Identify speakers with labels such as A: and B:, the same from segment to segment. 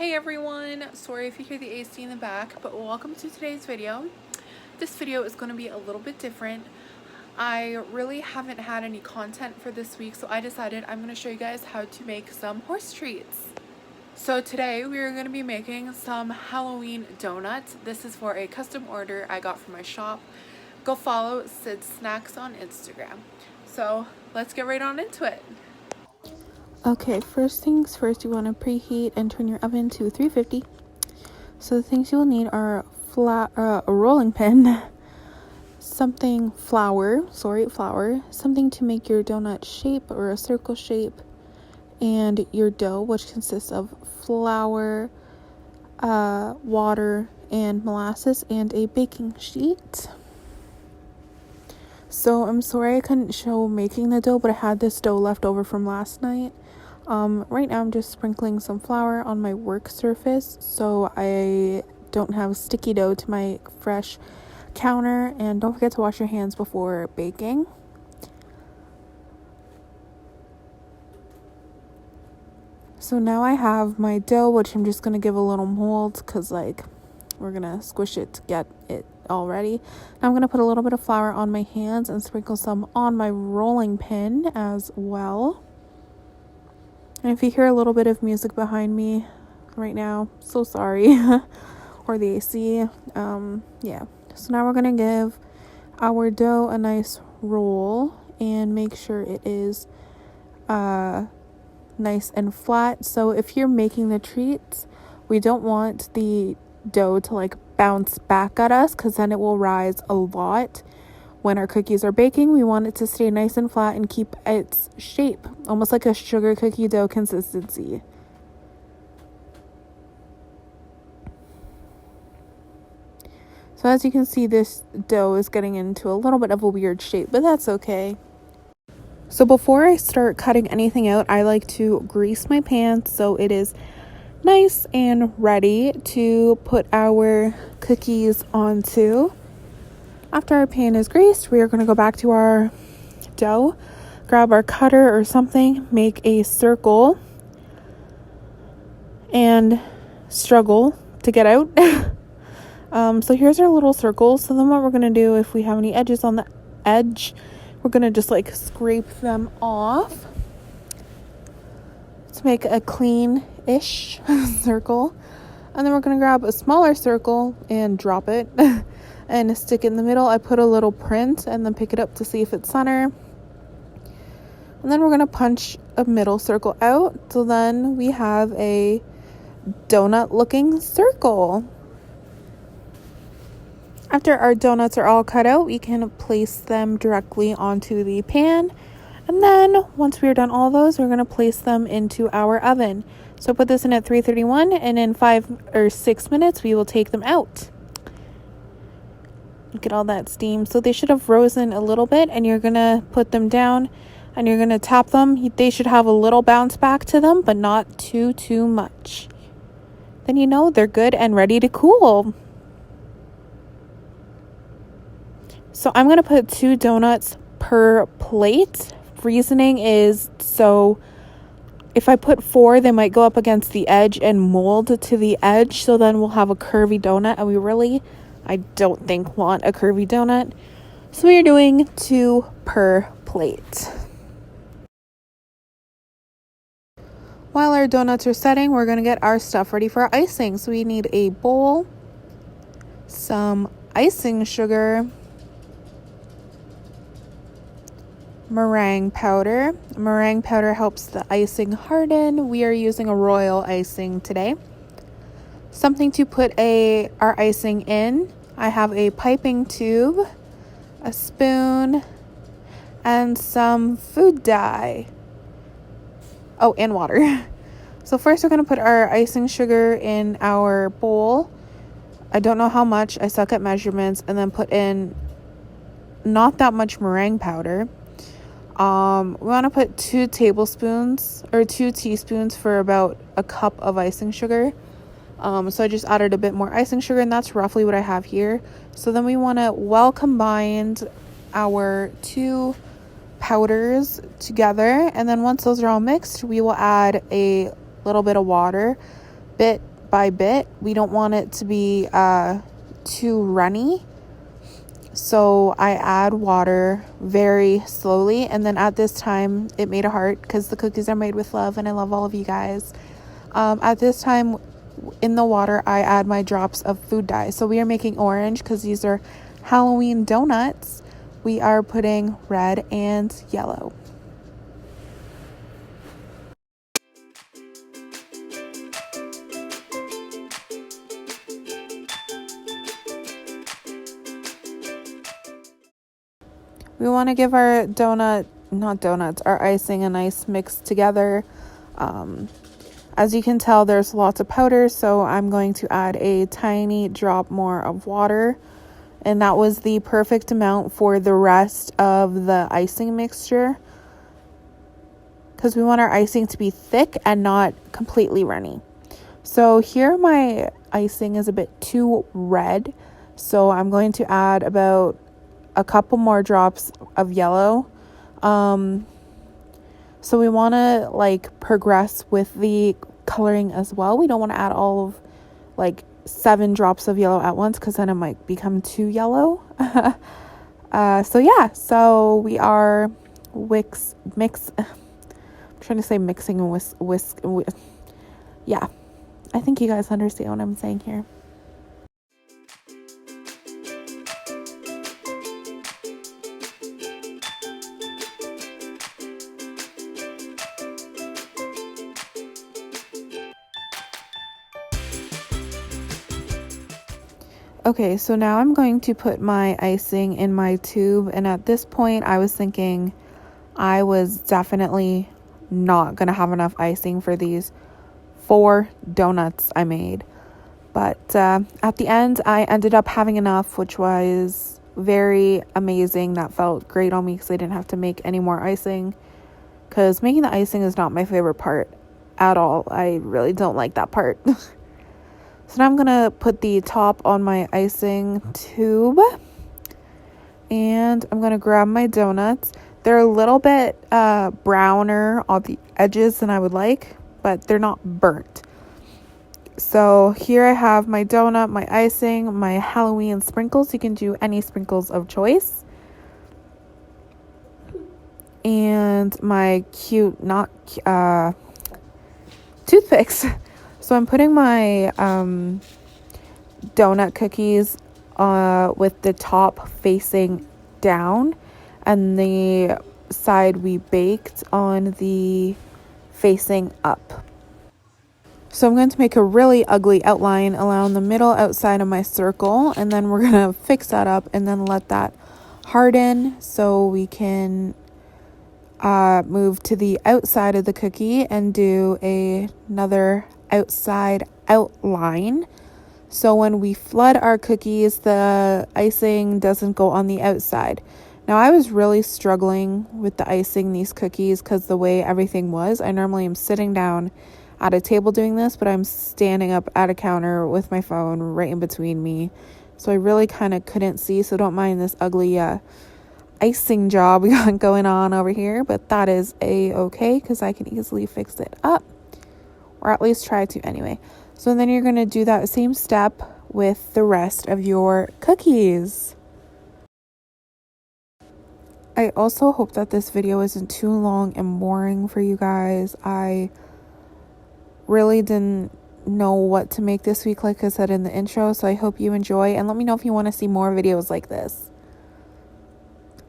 A: Hey everyone, sorry if you hear the AC in the back, but welcome to today's video. This video is going to be a little bit different. I really haven't had any content for this week, so I decided I'm going to show you guys how to make some horse treats. So today we are going to be making some Halloween donuts. This is for a custom order I got from my shop. Go follow Sid Snacks on Instagram. So let's get right on into it. Okay, first things first, you want to preheat and turn your oven to 350. So the things you will need are a rolling pin, flour, something to make your donut shape or a circle shape, and your dough, which consists of flour, water, and molasses, and a baking sheet. So I'm sorry I couldn't show making the dough, but I had this dough left over from last night. Right now I'm just sprinkling some flour on my work surface so I don't have sticky dough to my fresh counter, and don't forget to wash your hands before baking. So now I have my dough, which I'm just going to give a little mold because we're going to squish it to get it all ready. Now I'm going to put a little bit of flour on my hands and sprinkle some on my rolling pin as well. And if you hear a little bit of music behind me right now, so sorry. Or the AC. Yeah. So now we're going to give our dough a nice roll and make sure it is nice and flat. So if you're making the treats, we don't want the dough to bounce back at us because then it will rise a lot. When our cookies are baking, we want it to stay nice and flat and keep its shape, almost like a sugar cookie dough consistency. So as you can see, this dough is getting into a little bit of a weird shape, but that's okay. So before I start cutting anything out, I like to grease my pan so it is nice and ready to put our cookies onto. After our pan is greased, we are going to go back to our dough, grab our cutter or something, make a circle, and struggle to get out. So here's our little circles. So then what we're going to do, if we have any edges on the edge, we're going to just scrape them off to make a clean-ish circle. And then we're going to grab a smaller circle and drop it and stick it in the middle. I put a little print and then pick it up to see if it's center. And then we're going to punch a middle circle out. So then we have a donut looking circle. After our donuts are all cut out, we can place them directly onto the pan. And then once we're done all those, we're going to place them into our oven. So put this in at 331, and in 5 or 6 minutes, we will take them out. Look at all that steam. So they should have risen a little bit, and you're going to put them down and you're going to tap them. They should have a little bounce back to them, but not too much. Then you know they're good and ready to cool. So I'm going to put 2 donuts per plate. Reasoning is so if I put 4, they might go up against the edge and mold to the edge. So then we'll have a curvy donut, and I don't think want a curvy donut. So we are doing 2 per plate. While our donuts are setting, we're going to get our stuff ready for our icing. So we need a bowl, some icing sugar, meringue powder. Meringue powder helps the icing harden. We are using a royal icing today. Something to put our icing in. I have a piping tube, a spoon, and some food dye. Oh, and water. So first we're going to put our icing sugar in our bowl. I don't know how much. I suck at measurements. And then put in not that much meringue powder. We want to put 2 tablespoons or 2 teaspoons for about a cup of icing sugar. So I just added a bit more icing sugar, and that's roughly what I have here. So then we want to well combine our 2 powders together, and then once those are all mixed, we will add a little bit of water, by bit. We don't want it to be too runny. So I add water very slowly. And then at this time, it made a heart because the cookies are made with love and I love all of you guys. At this time in the water, I add my drops of food dye. So we are making orange because these are Halloween donuts. We are putting red and yellow. We want to give our our icing a nice mix together. As you can tell, there's lots of powder, so I'm going to add a tiny drop more of water. And that was the perfect amount for the rest of the icing mixture, because we want our icing to be thick and not completely runny. So here my icing is a bit too red, so I'm going to add about a couple more drops of yellow. So we want to progress with the coloring as well. We don't want to add all of 7 drops of yellow at once, because then it might become too yellow. So we are I'm trying to say mixing and whisk. Yeah, I think you guys understand what I'm saying here. Okay, so now I'm going to put my icing in my tube, and at this point I was thinking I was definitely not going to have enough icing for these 4 donuts I made. But at the end I ended up having enough, which was very amazing. That felt great on me because I didn't have to make any more icing, because making the icing is not my favorite part at all. I really don't like that part. So now I'm going to put the top on my icing tube, and I'm going to grab my donuts. They're a little bit browner on the edges than I would like, but they're not burnt. So here I have my donut, my icing, my Halloween sprinkles. You can do any sprinkles of choice. And my cute, toothpicks. So I'm putting my donut cookies with the top facing down, and the side we baked on the facing up. So I'm going to make a really ugly outline around the middle outside of my circle, and then we're going to fix that up and then let that harden so we can move to the outside of the cookie and do another outside outline. So when we flood our cookies, the icing doesn't go on the outside. Now, I was really struggling with the icing these cookies because the way everything was. I normally am sitting down at a table doing this, but I'm standing up at a counter with my phone right in between me. So I really kind of couldn't see. So don't mind this ugly icing job we got going on over here. But that is a-okay because I can easily fix it up. Or at least try to anyway. So then you're going to do that same step with the rest of your cookies. I also hope that this video isn't too long and boring for you guys. I really didn't know what to make this week, like I said in the intro. So I hope you enjoy, and let me know if you want to see more videos like this.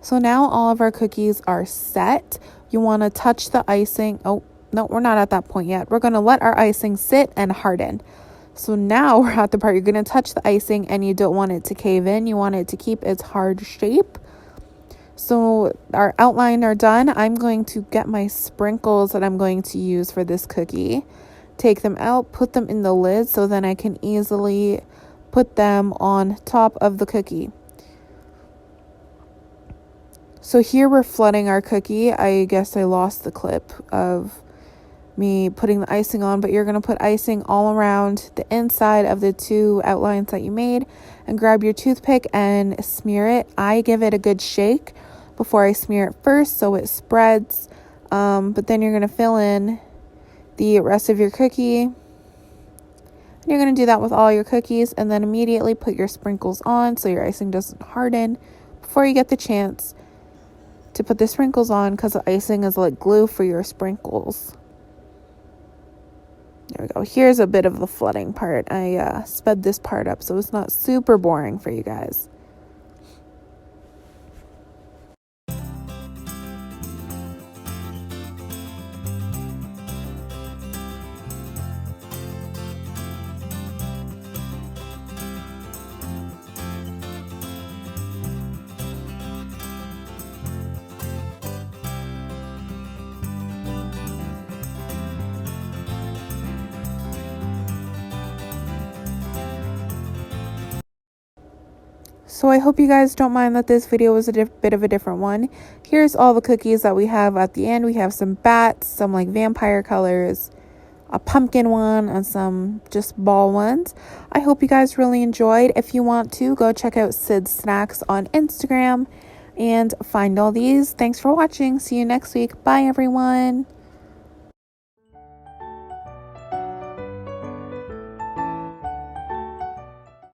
A: So now all of our cookies are set. You want to touch the icing. Oh, no, we're not at that point yet. We're going to let our icing sit and harden. So now we're at the part you're going to touch the icing and you don't want it to cave in. You want it to keep its hard shape. So our outline are done. I'm going to get my sprinkles that I'm going to use for this cookie. Take them out, put them in the lid so then I can easily put them on top of the cookie. So here we're flooding our cookie. I guess I lost the clip of me putting the icing on, but you're going to put icing all around the inside of the 2 outlines that you made, and grab your toothpick and smear it. I give it a good shake before I smear it first so it spreads, but then you're going to fill in the rest of your cookie, and And you're going to do that with all your cookies, and then immediately put your sprinkles on so your icing doesn't harden before you get the chance to put the sprinkles on, because the icing is like glue for your sprinkles. There we go. Here's a bit of the flooding part. I sped this part up so it's not super boring for you guys. So I hope you guys don't mind that this video was a bit of a different one. Here's all the cookies that we have at the end. We have some bats, some like vampire colors, a pumpkin one, and some just ball ones. I hope you guys really enjoyed. If you want to, go check out Sid's Snacks on Instagram and find all these. Thanks for watching. See you next week. Bye, everyone.